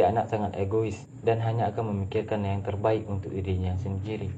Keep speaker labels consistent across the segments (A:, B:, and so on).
A: Si anak sangat egois dan hanya akan memikirkan yang terbaik untuk dirinya sendiri.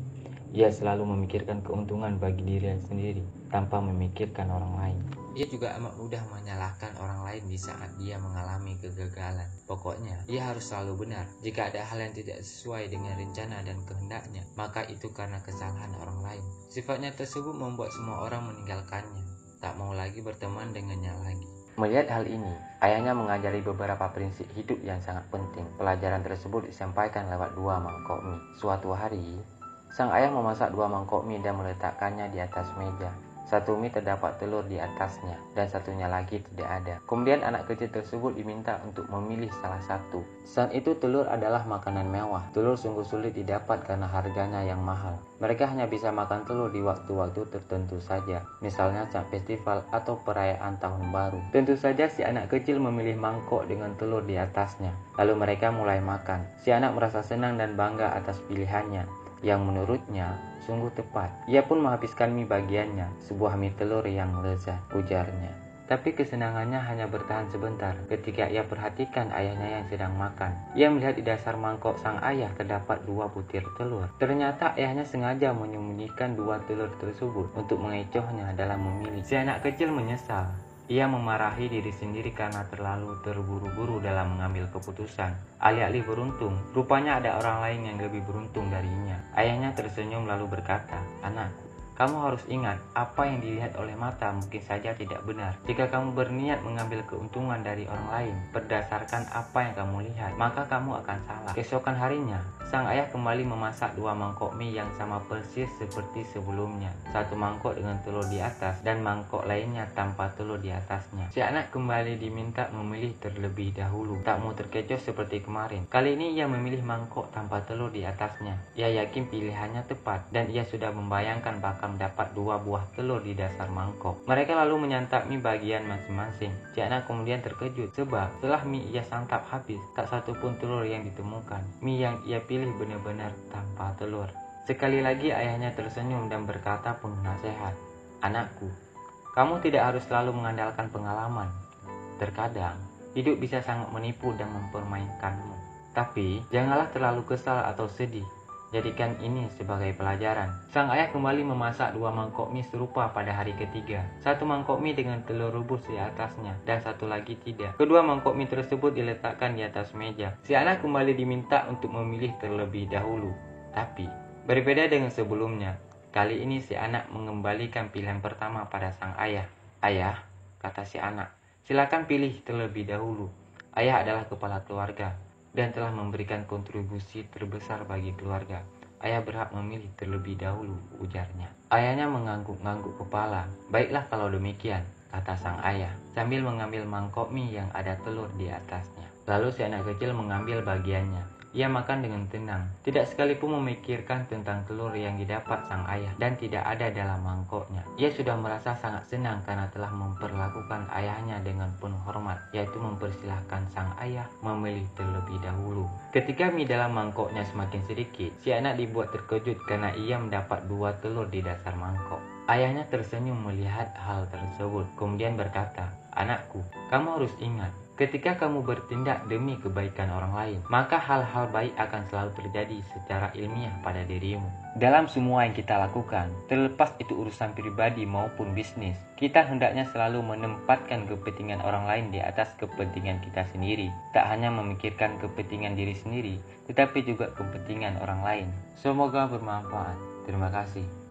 A: Ia selalu memikirkan keuntungan bagi dirinya sendiri tanpa memikirkan orang lain. Ia juga amat mudah menyalahkan orang lain di saat dia mengalami kegagalan. Pokoknya, ia harus selalu benar. Jika ada hal yang tidak sesuai dengan rencana dan kehendaknya, maka itu karena kesalahan orang lain. Sifatnya tersebut membuat semua orang meninggalkannya, tak mau lagi berteman dengannya lagi. Melihat hal ini, ayahnya mengajari beberapa prinsip hidup yang sangat penting. Pelajaran tersebut disampaikan lewat 2 mangkok mie. Suatu hari, sang ayah memasak 2 mangkok mie dan meletakkannya di atas meja. Satu mie terdapat telur di atasnya dan satunya lagi tidak ada. Kemudian anak kecil tersebut diminta untuk memilih salah satu. Saat itu telur adalah makanan mewah. Telur sungguh sulit didapat karena harganya yang mahal. Mereka hanya bisa makan telur di waktu-waktu tertentu saja, misalnya saat festival atau perayaan tahun baru. Tentu saja si anak kecil memilih mangkok dengan telur di atasnya. Lalu mereka mulai makan. Si anak merasa senang dan bangga atas pilihannya, yang menurutnya sungguh tepat. Ia pun menghabiskan mie bagiannya, sebuah mie telur yang lezat, ujarnya. Tapi kesenangannya hanya bertahan sebentar ketika ia perhatikan ayahnya yang sedang makan. Ia melihat di dasar mangkok sang ayah terdapat 2 butir telur. Ternyata ayahnya sengaja menyembunyikan 2 telur tersebut untuk mengecohnya dalam memilih. Si anak kecil menyesal. Ia memarahi diri sendiri karena terlalu terburu-buru dalam mengambil keputusan. Alih-alih beruntung, rupanya ada orang lain yang lebih beruntung darinya. Ayahnya tersenyum lalu berkata, "Anakku, kamu harus ingat, apa yang dilihat oleh mata mungkin saja tidak benar. Jika kamu berniat mengambil keuntungan dari orang lain berdasarkan apa yang kamu lihat, maka kamu akan salah." Keesokan harinya, sang ayah kembali memasak 2 mangkok mie yang sama persis seperti sebelumnya. Satu mangkok dengan telur di atas dan mangkok lainnya tanpa telur di atasnya. Si anak kembali diminta memilih terlebih dahulu. Tak mau terkecoh seperti kemarin. Kali ini ia memilih mangkok tanpa telur di atasnya. Ia yakin pilihannya tepat dan ia sudah membayangkan bakal mendapat 2 buah telur di dasar mangkok. Mereka lalu menyantap mie bagian masing-masing. Si anak kemudian terkejut sebab setelah mie ia santap habis, tak satu pun telur yang ditemukan. Mie yang ia pilih benar-benar tanpa telur. Sekali lagi ayahnya tersenyum dan berkata penuh nasihat, "Anakku, kamu tidak harus selalu mengandalkan pengalaman. Terkadang, hidup bisa sangat menipu dan mempermainkanmu. Tapi, janganlah terlalu kesal atau sedih. Jadikan ini sebagai pelajaran." Sang ayah kembali memasak 2 mangkok mie serupa pada hari ketiga. Satu mangkok mie dengan telur rebus di atasnya dan satu lagi tidak. Kedua mangkok mie tersebut diletakkan di atas meja. Si anak kembali diminta untuk memilih terlebih dahulu. Tapi, berbeda dengan sebelumnya, kali ini si anak mengembalikan pilihan pertama pada sang ayah. "Ayah," kata si anak, "silakan pilih terlebih dahulu. Ayah adalah kepala keluarga dan telah memberikan kontribusi terbesar bagi keluarga. Ayah berhak memilih terlebih dahulu," ujarnya. Ayahnya mengangguk-angguk kepala. "Baiklah kalau demikian," kata sang ayah, sambil mengambil mangkok mie yang ada telur di atasnya. Lalu si anak kecil mengambil bagiannya. Ia makan dengan tenang, tidak sekalipun memikirkan tentang telur yang didapat sang ayah dan tidak ada dalam mangkoknya. Ia sudah merasa sangat senang karena telah memperlakukan ayahnya dengan penuh hormat, yaitu mempersilahkan sang ayah memilih terlebih dahulu. Ketika mie dalam mangkoknya semakin sedikit, si anak dibuat terkejut karena ia mendapat 2 telur di dasar mangkok. Ayahnya tersenyum melihat hal tersebut, kemudian berkata, "Anakku, kamu harus ingat, ketika kamu bertindak demi kebaikan orang lain, maka hal-hal baik akan selalu terjadi secara ilmiah pada dirimu. Dalam semua yang kita lakukan, terlepas itu urusan pribadi maupun bisnis, kita hendaknya selalu menempatkan kepentingan orang lain di atas kepentingan kita sendiri. Tak hanya memikirkan kepentingan diri sendiri, tetapi juga kepentingan orang lain." Semoga bermanfaat. Terima kasih.